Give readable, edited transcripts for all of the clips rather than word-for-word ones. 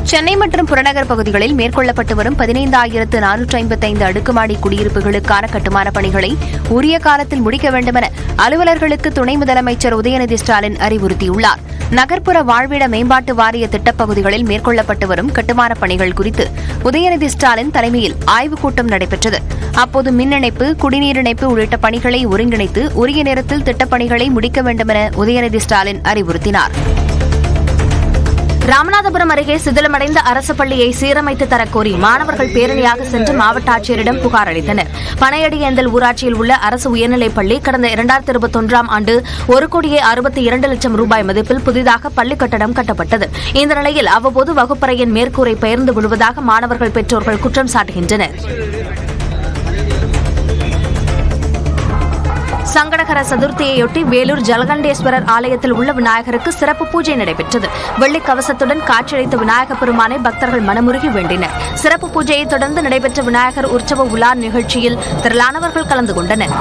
சென்னை மற்றும் புறநகர் பகுதிகளில் மேற்கொள்ளப்பட்டு வரும் 15,455 அடுக்குமாடி குடியிருப்புகளுக்கான கட்டுமானப் பணிகளை உரிய காலத்தில் முடிக்க வேண்டுமென அலுவலர்களுக்கு துணை முதலமைச்சர் உதயநிதி ஸ்டாலின் அறிவுறுத்தியுள்ளார். நகர்ப்புற வாழ்விட மேம்பாட்டு வாரிய திட்டப்பகுதிகளில் மேற்கொள்ளப்பட்டு வரும் கட்டுமானப் பணிகள் குறித்து உதயநிதி ஸ்டாலின் தலைமையில் ஆய்வுக் கூட்டம் நடைபெற்றது. அப்போது மின் இணைப்பு, குடிநீர் இணைப்பு உள்ளிட்ட பணிகளை ஒருங்கிணைத்து உரிய நேரத்தில் திட்டப்பணிகளை முடிக்க வேண்டுமென உதயநிதி ஸ்டாலின் அறிவுறுத்தினார். ராமநாதபுரம் அருகே சிதிலமடைந்த அரசு பள்ளியை சீரமைத்து தரக்கோரி மாணவர்கள் பேரணியாக சென்று மாவட்ட ஆட்சியரிடம் புகார் அளித்தனர். பனையடியேந்தல் ஊராட்சியில் உள்ள அரசு உயர்நிலைப் பள்ளி கடந்த 2021ஆம் ஆண்டு 1,62 லட்சம் ரூபாய் மதிப்பில் புதிதாக பள்ளி கட்டடம் கட்டப்பட்டது. இந்த நிலையில் அவ்வப்போது வகுப்பறையின் மேற்கூரை பெயர்ந்து விழுவதாக மாணவர்கள் பெற்றோர்கள் குற்றம் சாட்டுகின்றனர். சங்கடகர சதுர்த்தியையொட்டி வேலூர் ஜலகண்டேஸ்வரர் ஆலயத்தில் உள்ள விநாயகருக்கு சிறப்பு பூஜை நடைபெற்றது. வெள்ளிக் கவசத்துடன் காட்சியளித்த விநாயகப் பெருமானை பக்தர்கள் மனமுருகி வேண்டினர். சிறப்பு பூஜையை தொடர்ந்து நடைபெற்ற விநாயகர் உற்சவ உலா நிகழ்ச்சியில் திரளானவர்கள் கலந்து கொண்டனர்.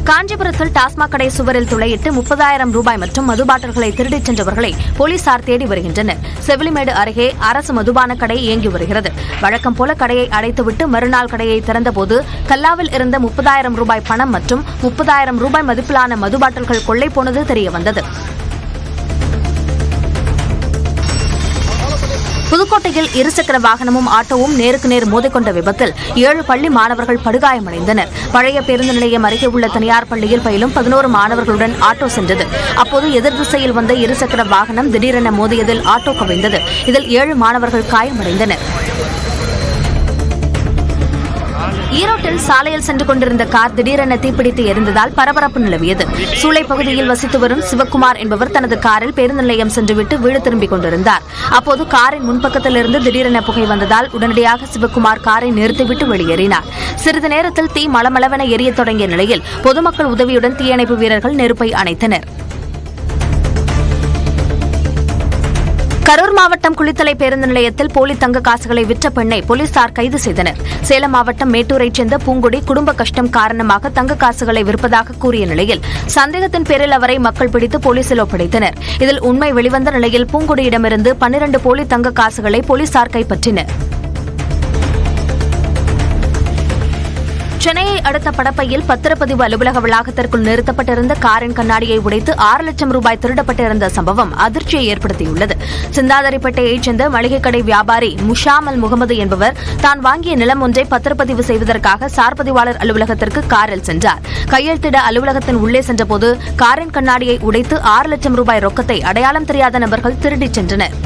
காஞ்சிபுரத்தில் டாஸ்மாக் கடை சுவரில் துளையிட்டு 30,000 ரூபாய் மற்றும் மது பாட்டில்களை திருடிச் சென்றவர்களை போலீசார் தேடி வருகின்றனர். செவிலிமேடு அருகே அரசு மதுபான கடை இயங்கி வருகிறது. வழக்கம் போல கடையை அடைத்துவிட்டு மறுநாள் கடையை திறந்தபோது கல்லாவில் இருந்த 30,000 ரூபாய் பணம் மற்றும் 30,000 ரூபாய் மதிப்பிலான மது பாட்டில்கள் கொள்ளை போனது தெரியவந்தது. புதுக்கோட்டையில் இருசக்கர வாகனமும் ஆட்டோவும் நேருக்கு நேர் மோதிக்கொண்ட விபத்தில் 7 பள்ளி மாணவர்கள் படுகாயமடைந்தனர். பழைய பேருந்து நிலையம் அருகே உள்ள தனியார் பள்ளியில் பயிலும் 11 மாணவர்களுடன் ஆட்டோ சென்றது. அப்போது எதிர் திசையில் வந்த இருசக்கர வாகனம் திடீரென மோதியதில் ஆட்டோ கவிழ்ந்தது. இதில் 7 மாணவர்கள் காயமடைந்தனர். ஈரோட்டில் சாலையில் சென்று கொண்டிருந்த கார் திடீரென தீப்பிடித்து எரிந்ததால் பரபரப்பு நிலவியது. சூளை பகுதியில் வசித்து வரும் சிவக்குமார் என்பவர் தனது காரில் பேருந்து நிலையம் சென்றுவிட்டு வீடு திரும்பிக் கொண்டிருந்தார். அப்போது காரின் முன்பக்கத்திலிருந்து திடீரென புகை வந்ததால் உடனடியாக சிவக்குமார் காரை நிறுத்திவிட்டு வெளியேறினார். சிறிது நேரத்தில் தீ மளமளவென எரியத் தொடங்கிய நிலையில் பொதுமக்கள் உதவியுடன் தீயணைப்பு வீரர்கள் நெருப்பை அணைத்தனர். கரூர் மாவட்டம் குளித்தலை பேருந்து நிலையத்தில் போலி தங்க காசுகளை விற்ற பெண்ணை போலீசார் கைது செய்தனர். சேலம் மாவட்டம் மேட்டூரைச் சேர்ந்த பூங்குடி குடும்ப கஷ்டம் காரணமாக தங்க காசுகளை விற்பதாக கூறிய நிலையில் சந்தேகத்தின் பேரில் அவரை மக்கள் பிடித்து போலீசில் ஒப்படைத்தனர். இதில் உண்மை வெளிவந்த நிலையில் பூங்குடியிடமிருந்து 12 போலி தங்க காசுகளை போலீசார் கைப்பற்றினர். சென்னையை அடுத்த படப்பையில் பத்திரப்பதிவு அலுவலக வளாகத்திற்குள் நிறுத்தப்பட்டிருந்த காரின் கண்ணாடியை உடைத்து 6 லட்சம் ரூபாய் திருடப்பட்டிருந்த சம்பவம் அதிர்ச்சியை ஏற்படுத்தியுள்ளது. சிந்தாதிரிப்பேட்டையைச் சேர்ந்த மளிகை கடை வியாபாரி முஷாமல் முகமது என்பவர் தான் வாங்கிய நிலம் ஒன்றை பத்திரப்பதிவு செய்வதற்காக சார் பதிவாளர் அலுவலகத்திற்கு காரில் சென்றார். கையெழுத்திட அலுவலகத்தின் உள்ளே சென்றபோது காரின் கண்ணாடியை உடைத்து 6 லட்சம் ரூபாய் ரொக்கத்தை அடையாளம் தெரியாத நபர்கள் திருடிச் சென்றனர்.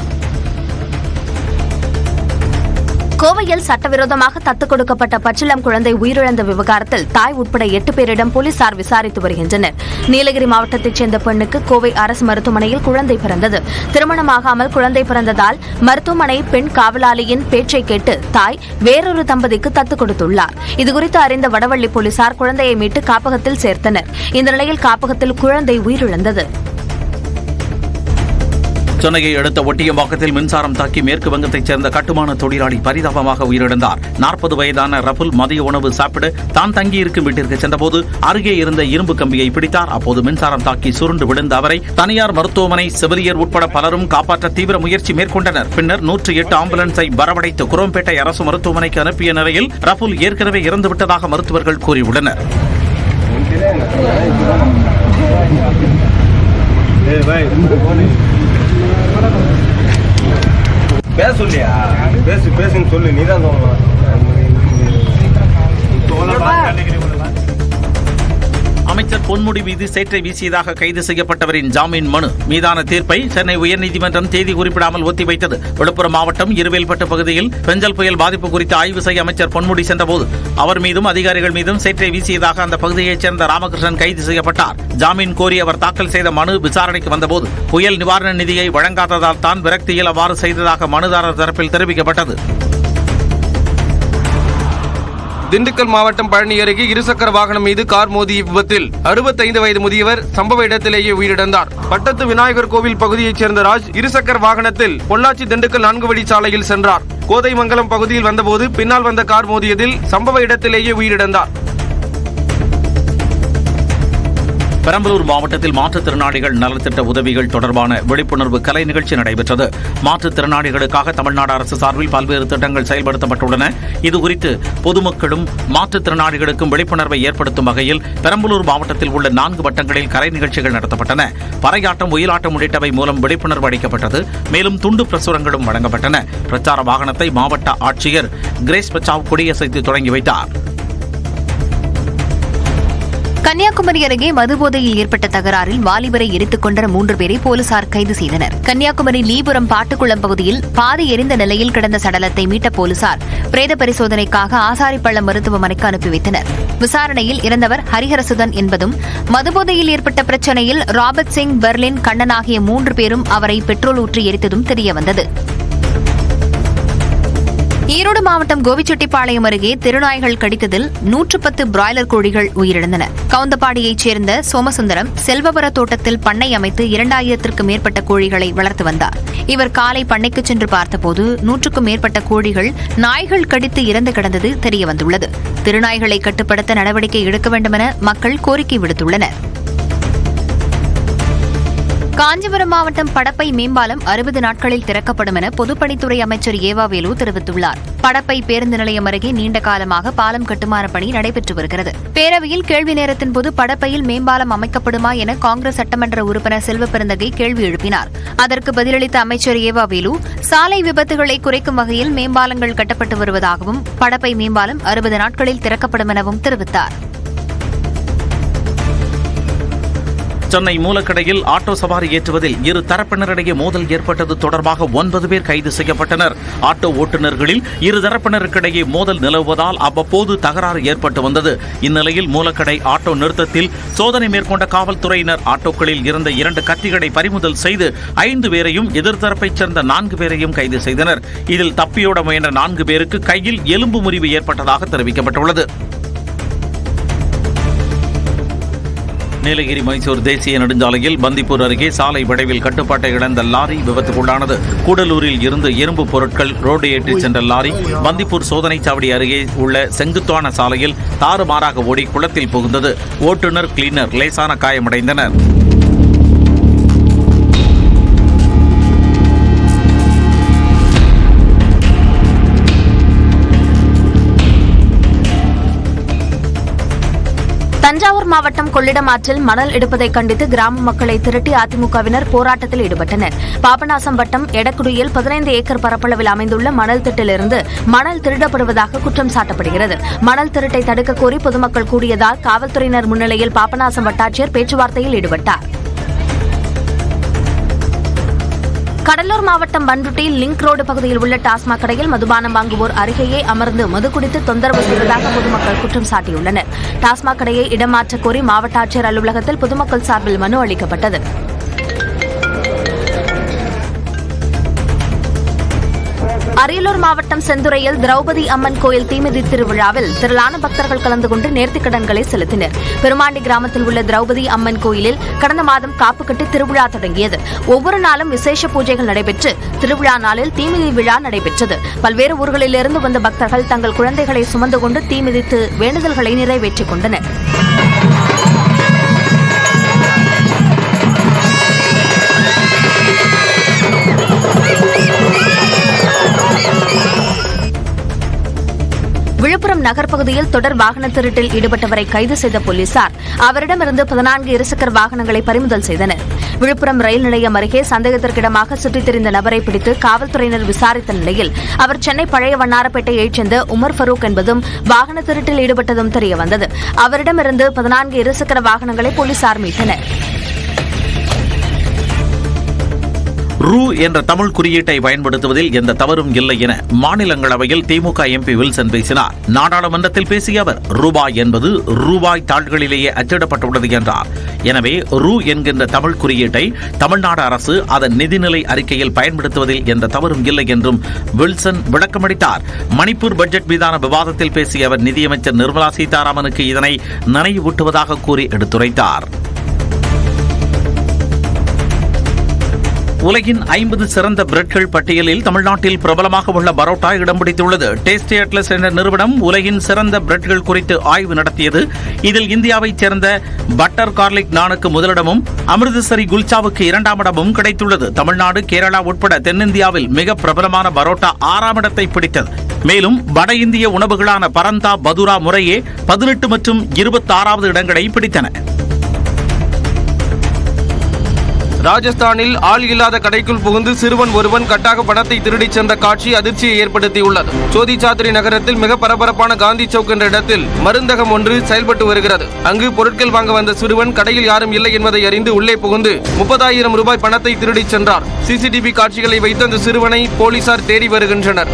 கோவையில் சட்டவிரோதமாக தத்துக் கொடுக்கப்பட்ட பச்சிளம் குழந்தை உயிரிழந்த விவகாரத்தில் தாய் உட்பட 8 பேரிடம் போலீசார் விசாரித்து வருகின்றனர். நீலகிரி மாவட்டத்தைச் சேர்ந்த பெண்ணுக்கு கோவை அரசு மருத்துவமனையில் குழந்தை பிறந்தது. திருமணமாகாமல் குழந்தை பிறந்ததால் மருத்துவமனை பெண் காவலாளியின் பேச்சை கேட்டு தாய் வேறொரு தம்பதிக்கு தத்துக் கொடுத்துள்ளார். இதுகுறித்து அறிந்த வடவள்ளி போலீசார் குழந்தையை மீட்டு காப்பகத்தில் சேர்த்தனர். இந்த நிலையில் காப்பகத்தில் குழந்தை உயிரிழந்தது. சென்னையை அடுத்த ஒட்டியம்பாக்கத்தில் மின்சாரம் தாக்கி மேற்கு வங்கத்தைச் சேர்ந்த கட்டுமான தொழிலாளி பரிதாபமாக உயிரிழந்தார். 40 வயதான ரபுல் மதிய உணவு சாப்பிட தான் தங்கியிருக்கும் வீட்டிற்கு சென்றபோது அருகே இருந்த இரும்பு கம்பியை பிடித்தார். அப்போது மின்சாரம் தாக்கி சுருண்டு விழுந்த அவரை தனியார் மருத்துவமனை செவிலியர் உட்பட பலரும் காப்பாற்ற தீவிர முயற்சி மேற்கொண்டனர். பின்னர் 108 ஆம்புலன்ஸை வரவழைத்து குரோம்பேட்டை அரசு மருத்துவமனைக்கு அனுப்பிய நிலையில் ரபுல் ஏற்கனவே இறந்துவிட்டதாக மருத்துவர்கள் கூறியுள்ளனர். பேசுன்னு சொல்லு, நீதான் அமைச்சர் பொன்முடி மீது சேற்றை வீசியதாக கைது செய்யப்பட்டவரின் ஜாமீன் மனு மீதான தீர்ப்பை சென்னை உயர்நீதிமன்றம் தேதி குறிப்பிடாமல் ஒத்திவைத்தது. விழுப்புரம் மாவட்டம் இருவேல்பட்டு பகுதியில் பெஞ்சல் புயல் பாதிப்பு குறித்து ஆய்வு செய்ய அமைச்சர் பொன்முடி சென்றபோது அவர் மீதும் அதிகாரிகள் மீதும் சேற்றை வீசியதாக அந்த பகுதியைச் சேர்ந்த ராமகிருஷ்ணன் கைது செய்யப்பட்டார். ஜாமீன் கோரி அவர் தாக்கல் செய்த மனு விசாரணைக்கு வந்தபோது புயல் நிவாரண நிதியை வழங்காததால் தான் விரக்தியில் அவ்வாறு செய்ததாக மனுதாரர் தரப்பில் தெரிவிக்கப்பட்டது. திண்டுக்கல் மாவட்டம் பழனி அருகே இருசக்கர வாகனம் மீது கார் மோதிய விபத்தில் 65 வயது முதியவர் சம்பவ இடத்திலேயே உயிரிழந்தார். பட்டத்து விநாயகர் கோவில் பகுதியைச் சேர்ந்த ராஜ் இருசக்கர வாகனத்தில் பொள்ளாச்சி திண்டுக்கல் 4 வழி சாலையில் சென்றார். கோதைமங்கலம் பகுதியில் வந்தபோது பின்னால் வந்த கார் மோதியதில் சம்பவ இடத்திலேயே உயிரிழந்தார். பெரம்பலூர் மாவட்டத்தில் மாற்றுத்திறனாளிகள் நலத்திட்ட உதவிகள் தொடர்பான விழிப்புணர்வு கலை நிகழ்ச்சி நடைபெற்றது. மாற்றுத்திறனாளிகளுக்காக தமிழ்நாடு அரசு சார்பில் பல்வேறு திட்டங்கள் செயல்படுத்தப்பட்டுள்ளன. இதுகுறித்து பொதுமக்களும் மாற்றுத்திறனாளிகளுக்கும் விழிப்புணர்வை ஏற்படுத்தும் வகையில் பெரம்பலூர் மாவட்டத்தில் உள்ள 4 வட்டங்களில் கலை நிகழ்ச்சிகள் நடத்தப்பட்டன. பறையாட்டம், ஒயிலாட்டம் உள்ளிட்டவை மூலம் விழிப்புணர்வு அளிக்கப்பட்டது. மேலும் துண்டு பிரசுரங்களும் வழங்கப்பட்டன. பிரச்சார வாகனத்தை மாவட்ட ஆட்சியர் கிரேஸ் பச்சாவ் கொடியசைத்து தொடங்கி வைத்தார். கன்னியாகுமரி அருகே மதுபோதையில் ஏற்பட்ட தகராறில் வாலிபரை எரித்துக் கொன்ற 3 பேரை போலீசார் கைது செய்தனர். கன்னியாகுமரி லீபுரம் பாட்டுக்குளம் பகுதியில் பாதி எரிந்த நிலையில் கிடந்த சடலத்தை மீட்ட போலீசார் பிரேத பரிசோதனைக்காக ஆசாரிப்பள்ளம் மருத்துவமனைக்கு அனுப்பி வைத்தனர். விசாரணையில் இறந்தவர் ஹரிஹரசுதன் என்பதும், மதுபோதையில் ஏற்பட்ட பிரச்சினையில் ராபர்ட் சிங், பெர்லின், கண்ணன் ஆகிய 3 பேரும் அவரை பெட்ரோல் ஊற்றி எரித்ததும் தெரியவந்தது. ஈரோடு மாவட்டம் கோபிச்செட்டிப்பாளையம் அருகே தெருநாய்கள் கடித்ததில் 110 பிராய்லர் கோழிகள் உயிரிழந்தன. கவுந்தப்பாடியைச் சேர்ந்த சோமசுந்தரம் செல்வபுர தோட்டத்தில் பண்ணை அமைத்து 2000க்கும் மேற்பட்ட கோழிகளை வளர்த்து வந்தார். இவர் காலை பண்ணைக்கு சென்று பார்த்தபோது 100க்கும் மேற்பட்ட கோழிகள் நாய்கள் கடித்து இறந்து கிடந்தது தெரியவந்துள்ளது. தெருநாய்களை கட்டுப்படுத்த நடவடிக்கை எடுக்க வேண்டுமென மக்கள் கோரிக்கை விடுத்துள்ளனர். காஞ்சிபுரம் மாவட்டம் படப்பை மேம்பாலம் 60 நாட்களில் திறக்கப்படும் என பொதுப்பணித்துறை அமைச்சர் ஏவாவேலு தெரிவித்துள்ளார். படப்பை பேருந்து நிலையம் அருகே நீண்ட காலமாக பாலம் கட்டுமான பணி நடைபெற்று வருகிறது. பேரவையில் கேள்வி நேரத்தின் போது படப்பையில் மேம்பாலம் அமைக்கப்படுமா என காங்கிரஸ் சட்டமன்ற உறுப்பினர் செல்வப்பெருந்தகை கேள்வி எழுப்பினார். அதற்கு பதிலளித்த அமைச்சர் ஏவாவேலு, சாலை விபத்துகளை குறைக்கும் வகையில் மேம்பாலங்கள் கட்டப்பட்டு வருவதாகவும் படப்பை மேம்பாலம் 60 நாட்களில் திறக்கப்படும் எனவும் தெரிவித்தார். சென்னை மூலக்கடையில் ஆட்டோ சவாரி ஏற்றுவதில் 2 தரப்பினரிடையே மோதல் ஏற்பட்டது தொடர்பாக 9 பேர் கைது செய்யப்பட்டனர். ஆட்டோ ஓட்டுநர்களில் 2 தரப்பினருக்கிடையே மோதல் நிலவுவதால் அவ்வப்போது தகராறு ஏற்பட்டு வந்தது. இந்நிலையில் மூலக்கடை ஆட்டோ நிறுத்தத்தில் சோதனை மேற்கொண்ட காவல்துறையினர் ஆட்டோக்களில் இருந்த 2 கத்திகளை பறிமுதல் செய்து 5 பேரையும் எதிர்த்தரப்பைச் சேர்ந்த 4 பேரையும் கைது செய்தனர். இதில் தப்பியோட முயன்ற 4 பேருக்கு கையில் எலும்பு முறிவு ஏற்பட்டதாக தெரிவிக்கப்பட்டுள்ளது. நீலகிரி மைசூர் தேசிய நெடுஞ்சாலையில் பந்திப்பூர் அருகே சாலை விடைவில் கட்டுப்பாட்டை இழந்த லாரி விபத்துக்குள்ளானது. கூடலூரில் இருந்து இரும்பு பொருட்கள் ரோடு ஏற்றிச் சென்ற லாரி பந்திப்பூர் சோதனைச் சாவடி அருகே உள்ள செங்குத்தான சாலையில் தாறுமாறாக ஓடி குளத்தில் புகுந்தது. ஓட்டுநர், கிளீனர் லேசான காயமடைந்தனர். தஞ்சாவூர் மாவட்டம் கொள்ளிடம் ஆற்றில் மணல் எடுப்பதை கண்டித்து கிராம மக்களை திரட்டி அதிமுகவினர் போராட்டத்தில் ஈடுபட்டனர். பாபநாசம் வட்டம் எடக்குடியில் 15 ஏக்கர் பரப்பளவில் அமைந்துள்ள மணல் திட்டிலிருந்து மணல் திருடப்படுவதாக குற்றம் சாட்டப்படுகிறது. மணல் திருட்டை தடுக்க கோரி பொதுமக்கள் கூடியதால் காவல்துறையினர் முன்னிலையில் பாபநாசம் வட்டாட்சியர் பேச்சுவார்த்தையில் ஈடுபட்டார். கடலூர் மாவட்டம் பண்ருட்டி லிங்க் ரோடு பகுதியில் உள்ள டாஸ்மாக் கடையில் மதுபானம் வாங்குவோர் அருகேயே அமர்ந்து மது குடித்து தொந்தரவு செய்வதாக பொதுமக்கள் குற்றம் சாட்டியுள்ளனர். டாஸ்மாக் கடையை இடமாற்றக் கோரி மாவட்ட ஆட்சியர் அலுவலகத்தில் பொதுமக்கள் சார்பில் மனு அளிக்கப்பட்டது. அரியலூர் மாவட்டம் செந்துறையில் திரௌபதி அம்மன் கோயில் தீமிதி திருவிழாவில் திரளான பக்தர்கள் கலந்து கொண்டு நேர்த்திக்கடன்களை செலுத்தினர். பெருமாண்டி கிராமத்தில் உள்ள திரௌபதி அம்மன் கோயிலில் கடந்த மாதம் காப்பு கட்டி திருவிழா தொடங்கியது. ஒவ்வொரு நாளும் விசேஷ பூஜைகள் நடைபெற்று திருவிழா நாளில் தீமிதி விழா நடைபெற்றது. பல்வேறு ஊர்களிலிருந்து வந்த பக்தர்கள் தங்கள் குழந்தைகளை சுமந்து கொண்டு தீமிதித்து வேண்டுதல்களை நிறைவேற்றிக் கொண்டனர். விழுப்புரம் நகர்ப்பகுதியில் தொடர் வாகன திருட்டில் ஈடுபட்டவரை கைது செய்த போலீசார் அவரிடமிருந்து 14 இருசக்கர வாகனங்களை பறிமுதல் செய்தனர். விழுப்புரம் ரயில் நிலையம் அருகே சந்தேகத்திற்கிடமாக சுற்றித் திரிந்த நபரை பிடித்து காவல்துறையினர் விசாரித்த நிலையில் அவர் சென்னை பழைய வண்ணாரப்பேட்டையைச் சேர்ந்த உமர் ஃபரூக் என்பதும் வாகன திருட்டில் ஈடுபட்டதும் தெரியவந்தது. அவரிடமிருந்து 14 இருசக்கர வாகனங்களை போலீசார் மீட்டனர். ரூ என்ற தமிழ் குறியீட்டை பயன்படுத்துவதில் எந்த தவறும் இல்லை என மாநிலங்களவையில் திமுக எம்பி வில்சன் பேசினார். நாடாளுமன்றத்தில் பேசிய அவர், ரூபாய் என்பது ரூபாய் தாள்களிலேயே அச்சிடப்பட்டுள்ளது என்றார். எனவே ரூ என்கின்ற தமிழ் குறியீட்டை தமிழ்நாடு அரசு அதன் நிதிநிலை அறிக்கையில் பயன்படுத்துவதில் எந்த தவறும் இல்லை என்றும் வில்சன் விளக்கமளித்தார். மணிப்பூர் பட்ஜெட் மீதான விவாதத்தில் பேசிய அவர் நிதியமைச்சர் நிர்மலா சீதாராமனுக்கு இதனை நினைவூட்டுவதாக கூறி எடுத்துரைத்தார். உலகின் 50 சிறந்த பிரெட்கள் பட்டியலில் தமிழ்நாட்டில் பிரபலமாக உள்ள பரோட்டா இடம் பிடித்துள்ளது. டேஸ்டி அட்லஸ் என்ற நிறுவனம் உலகின் சிறந்த பிரெட்கள் குறித்து ஆய்வு நடத்தியது. இதில் இந்தியாவைச் சேர்ந்த பட்டர் கார்லிக் நானுக்கு முதலிடமும் அமிர்தசரி குல்சாவுக்கு 2ஆம் இடமும் கிடைத்துள்ளது. தமிழ்நாடு, கேரளா உட்பட தென்னிந்தியாவில் மிக பிரபலமான பரோட்டா 6ஆம் இடத்தை பிடித்தது. மேலும் வட இந்திய உணவுகளான பரந்தா, பதுரா முறையே 18 மற்றும் 26வது இடங்களை பிடித்தன. ராஜஸ்தானில் ஆள் இல்லாத கடைக்குள் புகுந்து சிறுவன் ஒருவன் கட்டாக பணத்தை திருடிச் சென்ற காட்சி அதிர்ச்சியை ஏற்படுத்தியுள்ளது. சோதிசாத்திரி நகரத்தில் மிக பரபரப்பான காந்தி சவுக் என்ற இடத்தில் மருந்தகம் ஒன்று செயல்பட்டு வருகிறது. அங்கு பொருட்கள் வாங்க வந்த சிறுவன் கடையில் யாரும் இல்லை என்பதை அறிந்து உள்ளே புகுந்து 30,000 ரூபாய் பணத்தை திருடிச் சென்றார். சிசிடிவி காட்சிகளை வைத்து அந்த சிறுவனை போலீசார் தேடி வருகின்றனர்.